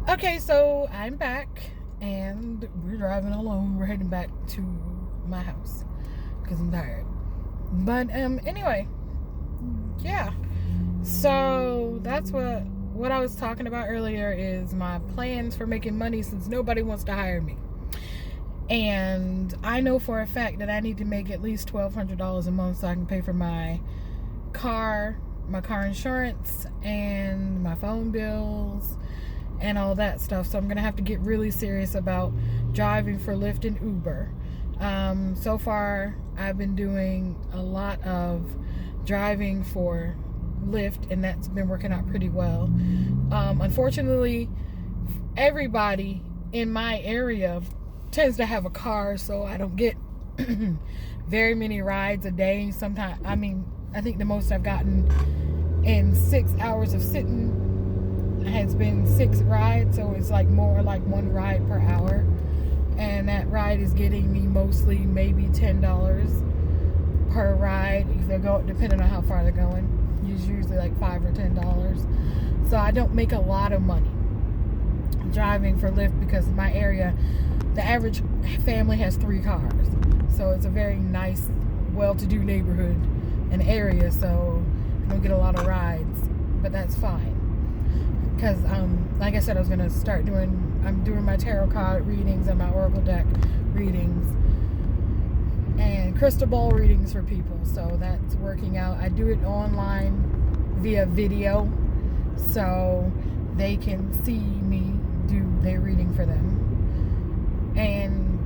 Okay, so I'm back and we're driving alone. We're heading back to my house because I'm tired. But anyway, yeah. So that's what I was talking about earlier is my plans for making money since nobody wants to hire me. And I know for a fact that I need to make at least $1,200 a month so I can pay for my car insurance, and my phone bills, and all that stuff. So I'm gonna have to get really serious about driving for Lyft and Uber. So far, I've been doing a lot of driving for Lyft, and that's been working out pretty well. Unfortunately, everybody in my area tends to have a car, so I don't get very many rides a day. Sometimes, I think the most I've gotten in 6 hours of sitting has been 6 rides, so it's like more like 1 ride per hour, and that ride is getting me mostly maybe $10 per ride if they're going, depending on how far they're going. It's usually like $5 or $10. So I don't make a lot of money driving for Lyft because my area, the average family has 3 cars, so it's a very nice, well-to-do neighborhood and area, so I don't get a lot of rides, but that's fine because like I said, I'm doing my tarot card readings and my oracle deck readings and crystal ball readings for people, so that's working out. I do it online via video so they can see me do their reading for them, and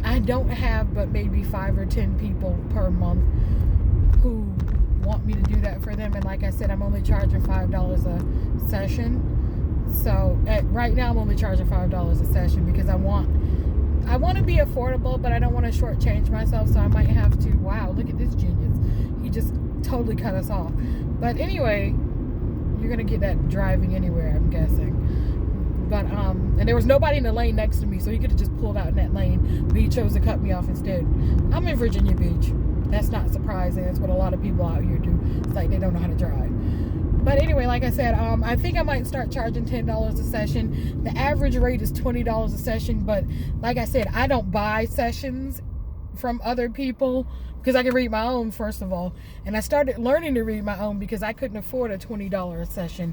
I don't have but maybe 5 or 10 people per month who want me to do that for them. And like I said, I'm only charging $5 a session. So right now I'm only charging $5 a session because I want to be affordable, but I don't want to shortchange myself, so I might have to. Wow, look at this genius, he just totally cut us off. But anyway, you're gonna get that driving anywhere, I'm guessing. But and there was nobody in the lane next to me, so he could have just pulled out in that lane, but he chose to cut me off instead. I'm in Virginia Beach. That's not surprising. That's what a lot of people out here do. It's like they don't know how to drive. But anyway, like I said, I think I might start charging $10 a session. The average rate is $20 a session, but like I said, I don't buy sessions from other people because I can read my own, first of all. And I started learning to read my own because I couldn't afford a $20 a session.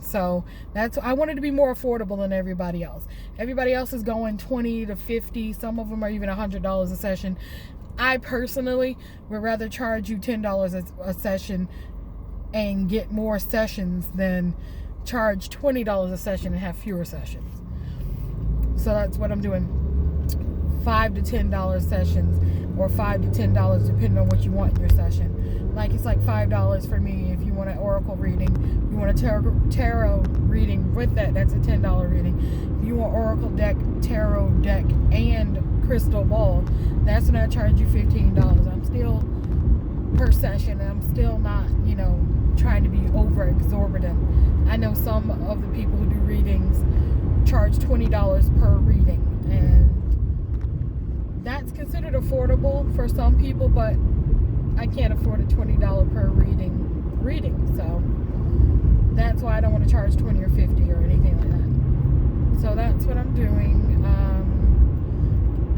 So I wanted to be more affordable than everybody else. Everybody else is going $20 to $50. Some of them are even $100 a session. I personally would rather charge you $10 a session and get more sessions than charge $20 a session and have fewer sessions. So that's what I'm doing. $5 to $10 sessions, or $5 to $10 depending on what you want in your session. Like, it's like $5 for me if you want an oracle reading. If you want a tarot reading with that's a $10 reading. If you want oracle deck, tarot deck, and crystal ball, that's when I charge you $15. I'm still per session, and I'm still not, trying to be over exorbitant. I know some of the people who do readings charge $20 per reading, and that's considered affordable for some people, but I can't afford a $20 per reading, so that's why I don't want to charge $20 or $50 or anything like that. So that's what I'm doing.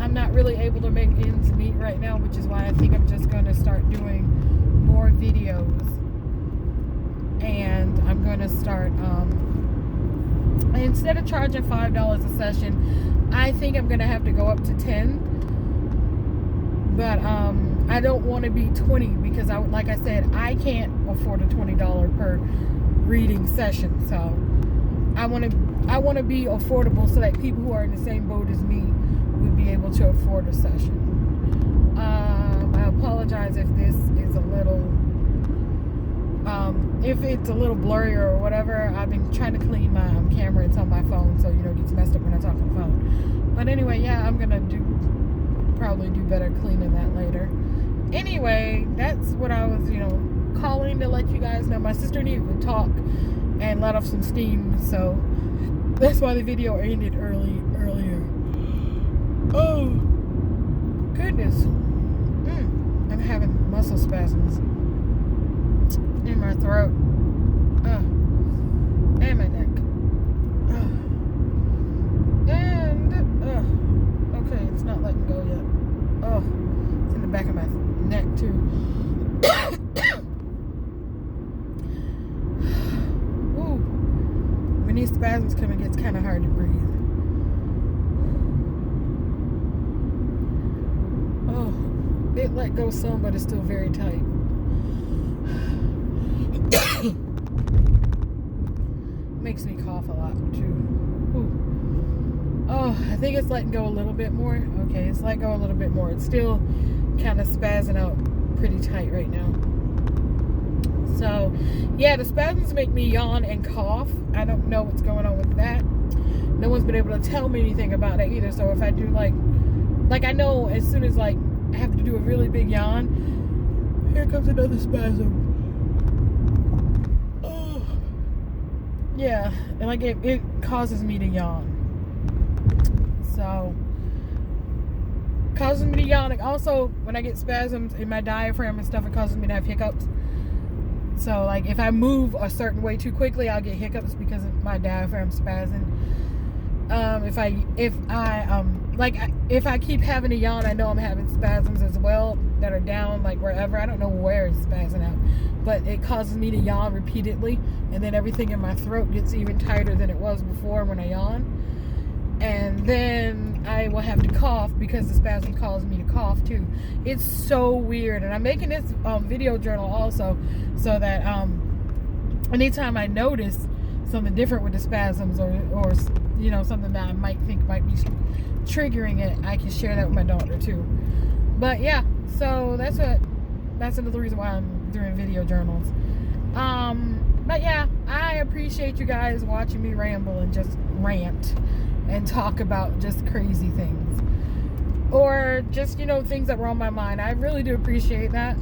I'm not really able to make ends meet right now, which is why I think I'm just going to start doing more videos, and I'm going to start instead of charging $5 a session, I think I'm going to have to go up to $10. But I don't want to be $20 because like I said, I can't afford a $20 per reading session. So I want to be affordable so that people who are in the same boat as me would be able to afford a session. I apologize if this is if it's a little blurry or whatever. I've been trying to clean my camera. It's on my phone, so it gets messed up when I talk on the phone. But anyway, yeah, I'm gonna probably do better cleaning that later. Anyway, that's what I was, calling to let you guys know. My sister needed to talk and let off some steam, so that's why the video ended earlier. Oh, goodness. I'm having muscle spasms in my throat. And my neck. when these spasms come, it gets kind of hard to breathe. Oh, it let go some, but it's still very tight. Makes me cough a lot too. Ooh. Oh, I think it's letting go a little bit more. Okay, it's let go a little bit more. It's still kind of spazzing out pretty tight right now. So, yeah, the spasms make me yawn and cough. I don't know what's going on with that. No one's been able to tell me anything about that either. So if I do like I know as soon as like I have to do a really big yawn, here comes another spasm. Oh. Yeah, and like it causes me to yawn. So, causes me to yawn. And also, when I get spasms in my diaphragm and stuff, it causes me to have hiccups. So, like, if I move a certain way too quickly, I'll get hiccups because of my diaphragm spazzing. If I keep having a yawn, I know I'm having spasms as well that are down, like, wherever. I don't know where it's spazzing out. But it causes me to yawn repeatedly. And then everything in my throat gets even tighter than it was before when I yawn. And then I will have to cough because the spasm causes me to cough too. It's so weird. And I'm making this video journal also so that anytime I notice something different with the spasms or you know, something that I might think might be triggering it, I can share that with my daughter too. But yeah, so that's another reason why I'm doing video journals. But yeah, I appreciate you guys watching me ramble and just rant and talk about just crazy things, or just, you know, things that were on my mind. I really do appreciate that.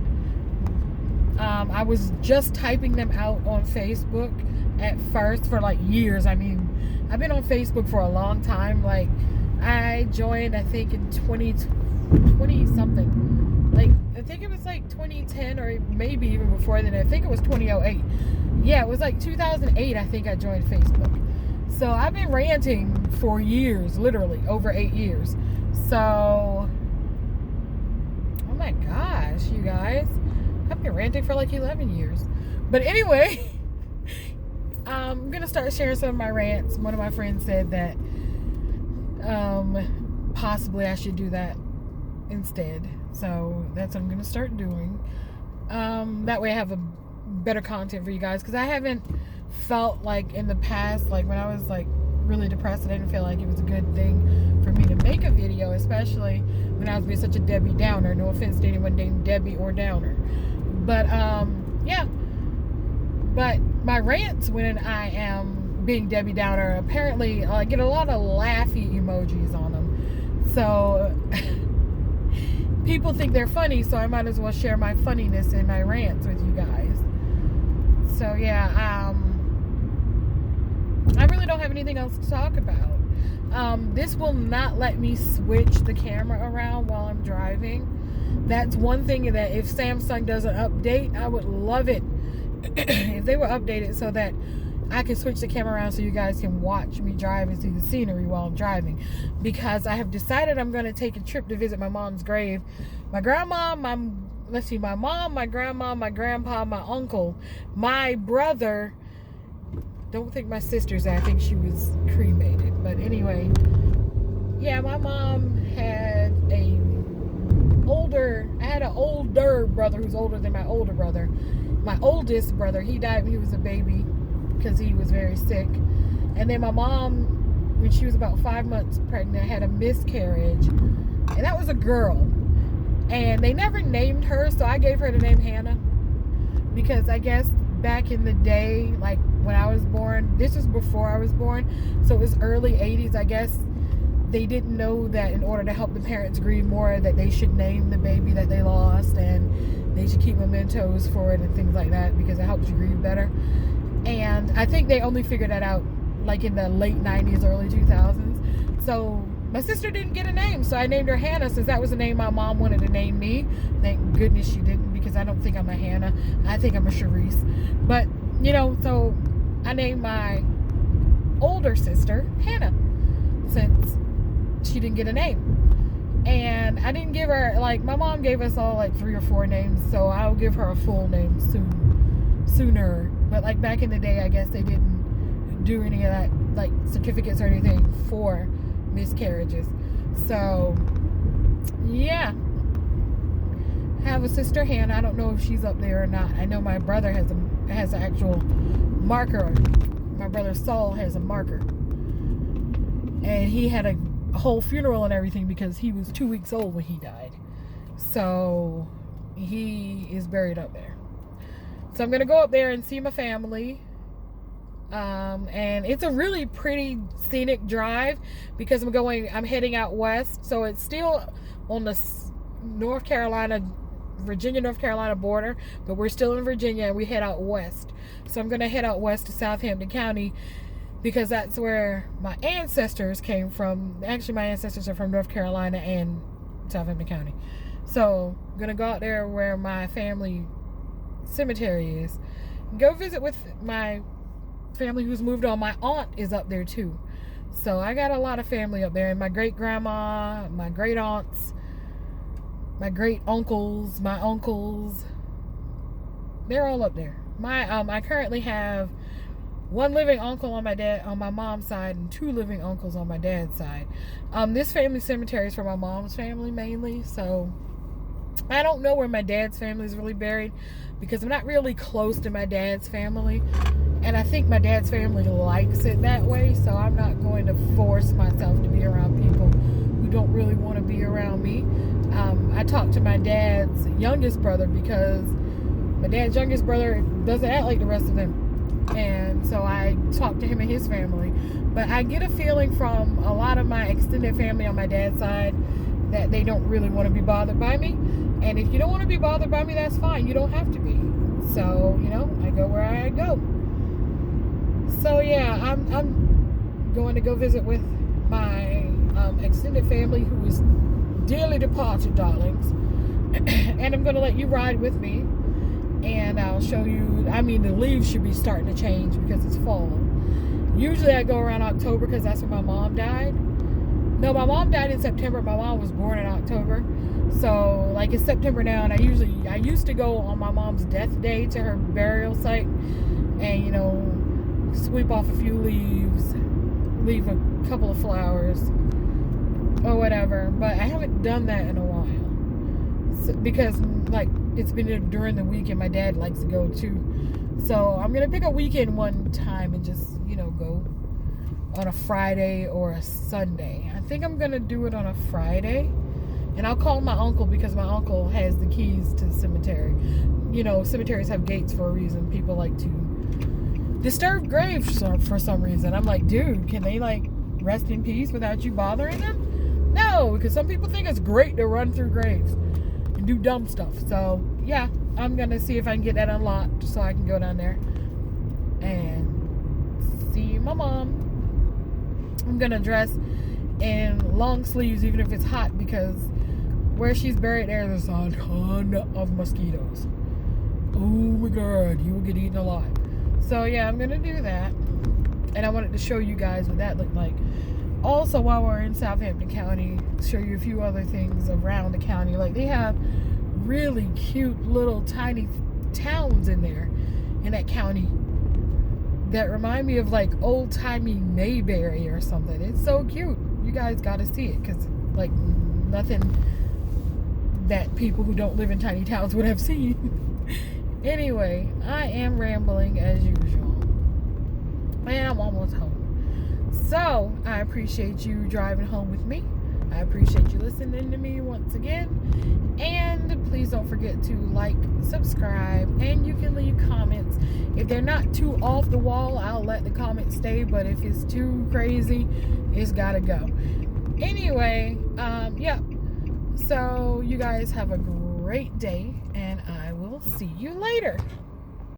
I was just typing them out on Facebook at first for like years. I mean, I've been on Facebook for a long time. Like, I joined, I think, in 2020 something. Like, I think it was like 2010 or maybe even before then. I think it was 2008. Yeah, it was like 2008 I think I joined Facebook. So I've been ranting for years, literally over 8 years. So, oh my gosh, you guys, I've been ranting for like 11 years. But anyway, I'm gonna start sharing some of my rants. One of my friends said that possibly I should do that instead. So that's what I'm gonna start doing. That way I have a better content for you guys, because I haven't felt like in the past, like when I was like really depressed, I didn't feel like it was a good thing for me to make a video, especially when I was being such a Debbie Downer. No offense to anyone named Debbie or Downer, but yeah, but my rants when I am being Debbie Downer apparently get a lot of laughy emojis on them, so people think they're funny, so I might as well share my funniness in my rants with you guys. So yeah, I really don't have anything else to talk about. This will not let me switch the camera around while I'm driving. That's one thing that if Samsung doesn't update, I would love it if they were updated so that I can switch the camera around so you guys can watch me drive and see the scenery while I'm driving. Because I have decided I'm going to take a trip to visit my mom's grave. My grandma, my mom, my grandma, my grandpa, my uncle, my brother. Don't think my sister's there. I think she was cremated. But anyway, yeah, my mom had I had an older brother who's older than my older brother. My oldest brother, he died when he was a baby because he was very sick. And then my mom, when she was about 5 months pregnant, had a miscarriage. And that was a girl. And they never named her, so I gave her the name Hannah. Because I guess back in the day, like when I was born, this was before I was born, so it was early 80s, I guess they didn't know that in order to help the parents grieve more, that they should name the baby that they lost, and they should keep mementos for it and things like that, because it helps you grieve better. And I think they only figured that out like in the late 90s, early 2000s. So my sister didn't get a name, so I named her Hannah, since that was the name my mom wanted to name me. Thank goodness she didn't, because I don't think I'm a Hannah. I think I'm a Risse. But, you know, so I named my older sister Hannah, since she didn't get a name. And I didn't give her, like, my mom gave us all like 3 or 4 names, so I'll give her a full name sooner. But like back in the day, I guess they didn't do any of that, like certificates or anything for miscarriages. So yeah, have a sister Hannah. I don't know if she's up there or not. I know my brother has an actual marker. My brother Saul has a marker, and he had a whole funeral and everything because he was 2 weeks old when he died. So he is buried up there. So I'm gonna go up there and see my family. And it's a really pretty scenic drive because I'm heading out west, so it's still on the Virginia, North Carolina border, but we're still in Virginia and we head out west. So I'm gonna head out west to Southampton County because that's where my ancestors came from. Actually, my ancestors are from North Carolina and Southampton County. So I'm gonna go out there where my family cemetery is, go visit with my family who's moved on. My aunt is up there too, so I got a lot of family up there, and my great grandma, my great aunts, my great uncles, my uncles, they're all up there. I currently have one living uncle on my mom's side and 2 living uncles on my dad's side. This family cemetery is for my mom's family mainly, so I don't know where my dad's family is really buried because I'm not really close to my dad's family. And I think my dad's family likes it that way, so I'm not going to force myself to be around people who don't really want to be around me. I talked to my dad's youngest brother because my dad's youngest brother doesn't act like the rest of them. And so I talked to him and his family. But I get a feeling from a lot of my extended family on my dad's side that they don't really want to be bothered by me. And if you don't want to be bothered by me, that's fine. You don't have to be. So, I go where I go. So yeah, I'm going to go visit with my extended family who is dearly departed, darlings. And I'm going to let you ride with me, and I'll show you. The leaves should be starting to change because it's fall. Usually I go around October because that's when my mom died. No, my mom died in September. My mom was born in October. So like it's September now, and I used to go on my mom's death day to her burial site and sweep off a few leaves, leave a couple of flowers or whatever, but I haven't done that in a while because it's been during the week and my dad likes to go too. So I'm gonna pick a weekend one time and just go on a Friday or a Sunday. I think I'm gonna do it on a Friday, and I'll call my uncle because my uncle has the keys to the cemetery. Cemeteries have gates for a reason. People like to disturb graves for some reason. I'm like, dude, can they rest in peace without you bothering them? No, because some people think it's great to run through graves and do dumb stuff. So yeah, I'm gonna see if I can get that unlocked so I can go down there and see my mom. I'm gonna dress in long sleeves even if it's hot because where she's buried there's a ton of mosquitoes. Oh my god, you will get eaten alive. So yeah, I'm gonna do that, and I wanted to show you guys what that looked like. Also, while we're in Southampton County, show you a few other things around the county. They have really cute little tiny towns in there in that county that remind me of old-timey Mayberry or something. It's so cute. You guys got to see it because nothing that people who don't live in tiny towns would have seen. Anyway, I am rambling as usual, and I'm almost home. So I appreciate you driving home with me. I appreciate you listening to me once again, and please don't forget to like, subscribe, and you can leave comments. If they're not too off the wall, I'll let the comments stay, but if it's too crazy, it's gotta go. Anyway, yeah, so you guys have a great day, and I will see you later.